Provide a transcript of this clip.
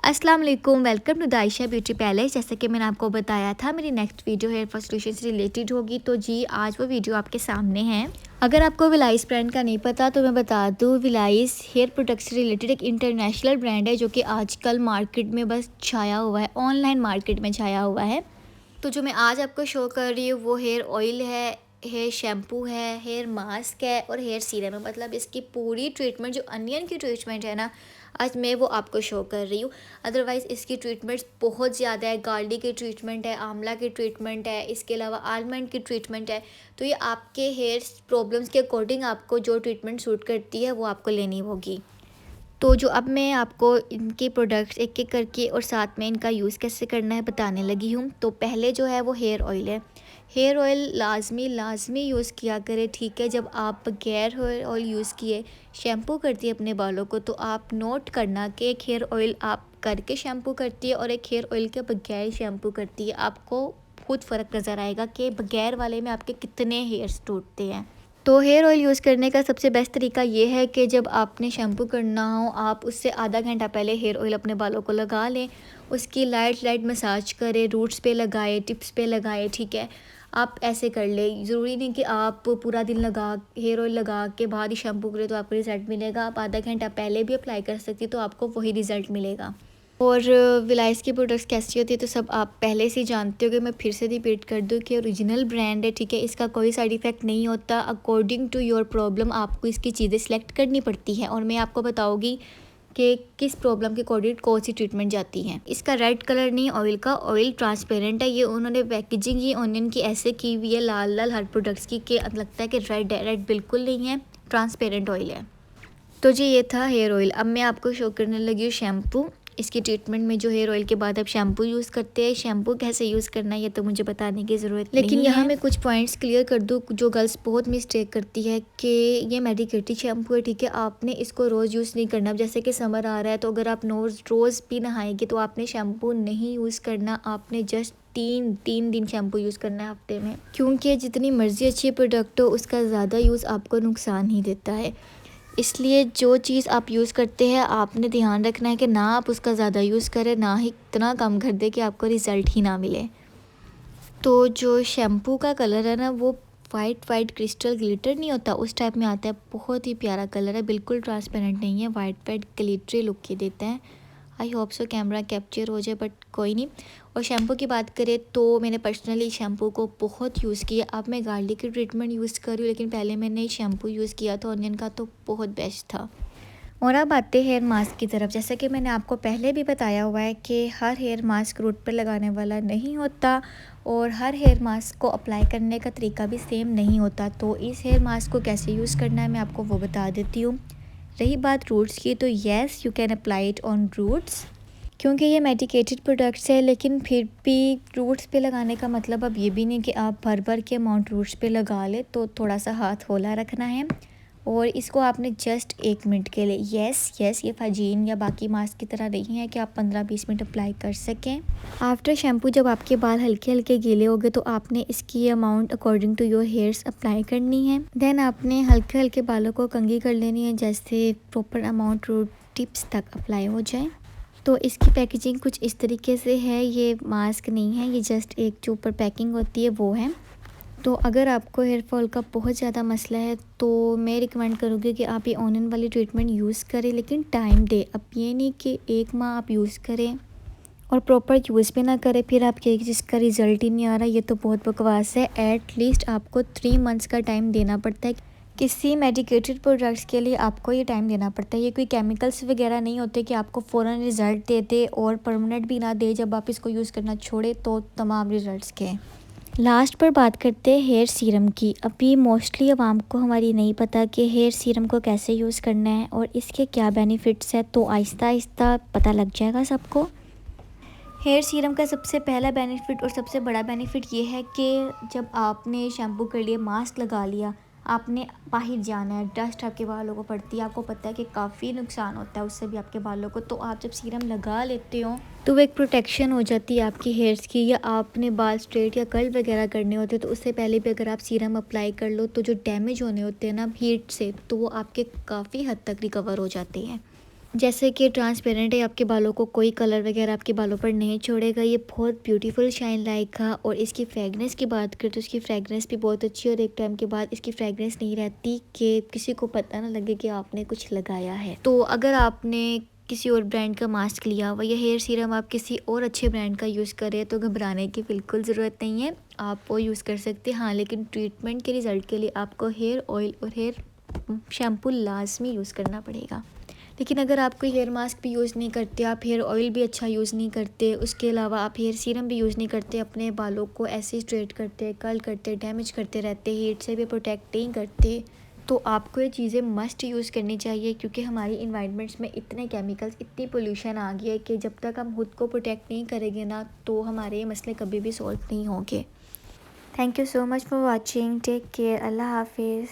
अस्सलाम वालेकुम, welcome to the Ayesha beauty palace. जैसे कि मैंने आपको बताया था मेरी next video hair fall solution से रिलेटेड होगी, तो जी आज वो वीडियो आपके सामने है। अगर आपको विलाइस ब्रांड का नहीं पता तो मैं बता दूँ, विलाइस हेयर प्रोडक्ट से रिलेटेड एक इंटरनेशनल ब्रांड है जो कि आजकल मार्केट में बस छाया हुआ है, ऑनलाइन मार्केट में छाया हुआ है। तो जो मैं आज आपको शो कर रही हूँ वो हेयर ऑयल है, हेयर शैम्पू है, हेयर मास्क है और हेयर सीरम है। मतलब इसकी पूरी ट्रीटमेंट जो अनियन की ट्रीटमेंट है ना, आज मैं वो आपको शो कर रही हूँ। अदरवाइज़ इसकी ट्रीटमेंट्स बहुत ज़्यादा है। गार्लिक की ट्रीटमेंट है, आंवला की ट्रीटमेंट है, इसके अलावा आलमंड की ट्रीटमेंट है। तो ये आपके हेयर प्रॉब्लम्स के अकॉर्डिंग आपको जो ट्रीटमेंट सूट करती है वो आपको लेनी होगी। तो जो अब मैं आपको इनके प्रोडक्ट्स एक एक करके और साथ में इनका यूज़ कैसे करना है बताने लगी हूँ। तो पहले जो है वो हेयर ऑयल है। हेयर ऑयल लाजमी यूज़ किया करें, ठीक है। जब आप बगैर हेयर ऑयल यूज़ किए शैम्पू करती है अपने बालों को, तो आप नोट करना कि एक हेयर ऑयल आप करके शैम्पू करती है और एक हेयर ऑयल के बगैर शैम्पू करती है। आपको खुद फ़र्क नज़र आएगा कि बगैर वाले में आपके कितने हेयर्स टूटते हैं। तो हेयर ऑयल यूज़ करने का सबसे बेस्ट तरीका ये है कि जब आपने शैम्पू करना हो, आप उससे आधा घंटा पहले हेयर ऑयल अपने बालों को लगा लें। उसकी लाइट मसाज करें, रूट्स पे लगाए, टिप्स पे लगाए, ठीक है। आप ऐसे कर ले, ज़रूरी नहीं कि आप पूरा दिन लगा हेयर ऑयल लगा के बाद ही शैम्पू करें तो आपको रिज़ल्ट मिलेगा। आप आधा घंटा पहले भी अप्लाई कर सकती तो आपको वही रिज़ल्ट मिलेगा। और विलाइस की प्रोडक्ट्स कैसी होती है तो सब आप पहले से ही जानते हो कि मैं फिर से रिपीट कर दूँ कि ओरिजिनल ब्रांड है, ठीक है। इसका कोई साइड इफ़ेक्ट नहीं होता। अकॉर्डिंग टू योर प्रॉब्लम आपको इसकी चीज़ें सेलेक्ट करनी पड़ती हैं और मैं आपको बताऊँगी कि किस प्रॉब्लम के अकॉर्डिंग कौन सी ट्रीटमेंट जाती है। इसका रेड कलर नहीं ऑयल का, ऑयल ट्रांसपेरेंट है। ये उन्होंने पैकेजिंग ही ऑनियन की ऐसे की हुई है लाल लाल हर प्रोडक्ट्स की कि लगता है कि रेड है। रेड बिल्कुल नहीं है, ट्रांसपेरेंट ऑयल है। तो जी ये था हेयर ऑयल। अब मैं आपको शो करने लगी हूँ शैम्पू। इसकी ट्रीटमेंट में जो हेयर ऑयल के बाद आप शैम्पू यूज़ करते हैं, शैम्पू कैसे यूज़ करना है ये तो मुझे बताने की ज़रूरत नहीं है। लेकिन यहाँ मैं कुछ पॉइंट्स क्लियर कर दूँ जो गर्ल्स बहुत मिस्टेक करती है कि ये मेडिकेटेड शैम्पू है, ठीक है। आपने इसको रोज़ यूज़ नहीं करना। अब जैसे कि समर आ रहा है तो अगर आप रोज़ भी नहाएंगे तो आपने शैम्पू नहीं यूज़ करना। आपने जस्ट तीन दिन शैम्पू यूज़ करना है हफ्ते में, क्योंकि जितनी मर्ज़ी अच्छी प्रोडक्ट हो उसका ज़्यादा यूज़ आपको नुकसान ही देता है। इसलिए जो चीज़ आप यूज़ करते हैं आपने ध्यान रखना है कि ना आप उसका ज़्यादा यूज़ करें, ना ही इतना कम कर दें कि आपको रिज़ल्ट ही ना मिले। तो जो शैम्पू का कलर है ना वो वाइट क्रिस्टल ग्लिटर नहीं होता, उस टाइप में आता है। बहुत ही प्यारा कलर है, बिल्कुल ट्रांसपेरेंट नहीं है, वाइट ग्लिटरी लुक के देते हैं। I hope so camera capture हो जाए, बट कोई नहीं। और शैम्पू की बात करें तो मैंने पर्सनली शैम्पू को बहुत यूज़ किया। अब मैं गार्लिक की ट्रीटमेंट यूज़ कर रही हूँ, लेकिन पहले मैंने शैम्पू यूज़ किया था ऑनियन का, तो बहुत बेस्ट था। और अब आते हैं हेयर मास्क की तरफ। जैसे कि मैंने आपको पहले भी बताया हुआ है कि हर हेयर मास्क रूट पर लगाने वाला नहीं होता और हर हेयर मास्क को अप्लाई करने का तरीका भी सेम नहीं होता। तो इस हेयर मास्क को कैसे यूज़ करना है मैं आपको वो बता देती हूँ। रही बात रूट्स की, तो yes you can apply it on roots, क्योंकि ये मेडिकेटेड प्रोडक्ट्स है। लेकिन फिर भी रूट्स पे लगाने का मतलब अब ये भी नहीं कि आप भर के अमाउंट रूट्स पे लगा ले, तो थोड़ा सा हाथ होला रखना है। और इसको आपने जस्ट 1 मिनट के लिए, यस ये फाजीन या बाकी मास्क की तरह नहीं है कि आप 15-20 मिनट अप्लाई कर सकें। आफ्टर शैम्पू जब आपके बाल हल्के हल्के गीले हो गए तो आपने इसकी amount according to your hairs apply करनी है। देन आपने हल्के हल्के बालों को कंघी कर लेनी है, जैसे प्रॉपर अमाउंट रूट टिप्स तक अप्लाई हो जाए। तो इसकी पैकेजिंग कुछ इस तरीके से है। ये मास्क नहीं है, ये जस्ट एक जो ऊपर पैकिंग होती है वो है। तो अगर आपको हेयर फॉल का बहुत ज़्यादा मसला है तो मैं रिकमेंड करूँगी कि आप ये ऑनियन वाली ट्रीटमेंट यूज़ करें, लेकिन टाइम दे। अब ये नहीं कि 1 माह आप यूज़ करें और प्रॉपर यूज़ भी ना करें फिर आपके जिसका रिज़ल्ट ही नहीं आ रहा, ये तो बहुत बकवास है। एटलीस्ट आपको 3 मंथ्स का टाइम देना पड़ता है। किसी मेडिकेटेड प्रोडक्ट्स के लिए आपको ये टाइम देना पड़ता है। ये कोई केमिकल्स वगैरह नहीं होते कि आपको फ़ौरन रिज़ल्ट दे दे और परमानेंट भी ना दे। जब आप इसको यूज़ करना छोड़े तो तमाम रिज़ल्ट्स के। लास्ट पर बात करते हैं हेयर सीरम की। अभी मोस्टली आवाम को हमारी नहीं पता कि हेयर सीरम को कैसे यूज़ करना है और इसके क्या बेनिफिट्स है, तो आहिस्ता आहिस्ता पता लग जाएगा सबको। हेयर सीरम का सबसे पहला बेनिफिट और सबसे बड़ा बेनिफिट ये है कि जब आपने शैम्पू कर लिया, मास्क लगा लिया, आपने बाहर जाना है, डस्ट आपके बालों को पड़ती है, आपको पता है कि काफ़ी नुकसान होता है उससे भी आपके बालों को। तो आप जब सीरम लगा लेते हो तो वो एक प्रोटेक्शन हो जाती है आपकी हेयर्स की। या आपने बाल स्ट्रेट या कर्ल वगैरह करने होते हैं तो उससे पहले भी अगर आप सीरम अप्लाई कर लो तो जो डैमेज होने होते हैं ना हीट से, तो वो आपके काफ़ी हद तक रिकवर हो जाते हैं। जैसे कि ट्रांसपेरेंट है, आपके बालों को कोई कलर वगैरह आपके बालों पर नहीं छोड़ेगा। ये बहुत ब्यूटीफुल शाइन लाएगा। और इसकी फ्रेगनेंस की बात करें तो इसकी फ्रेगनेंस भी बहुत अच्छी है और एक टाइम के बाद इसकी फ्रेगनेंस नहीं रहती कि किसी को पता ना लगे कि आपने कुछ लगाया है। तो अगर आपने किसी और ब्रांड का मास्क लिया हुआ या हेयर सीरम आप किसी और अच्छे ब्रांड का यूज़ करें तो घबराने की बिल्कुल ज़रूरत नहीं है, आप वो यूज़ कर सकते हैं। हाँ, लेकिन ट्रीटमेंट के रिज़ल्ट के लिए आपको हेयर ऑयल और हेयर शैम्पू लाजमी यूज़ करना पड़ेगा। लेकिन अगर आप कोई हेयर मास्क भी यूज़ नहीं करते, आप हेयर ऑयल भी अच्छा यूज़ नहीं करते, उसके अलावा आप हेयर सीरम भी यूज़ नहीं करते, अपने बालों को ऐसे स्ट्रेट करते, कर्ल करते, डैमेज करते रहते, हीट से भी प्रोटेक्ट नहीं करते, तो आपको ये चीज़ें मस्ट यूज़ करनी चाहिए। क्योंकि हमारी इन्वायरमेंट्स में इतने केमिकल्स, इतनी पोल्यूशन आ गई है कि जब तक हम खुद को प्रोटेक्ट नहीं करेंगे ना तो हमारे ये मसले कभी भी सॉल्व नहीं होंगे। Thank you so much for watching. Take care. अल्लाह हाफिज़।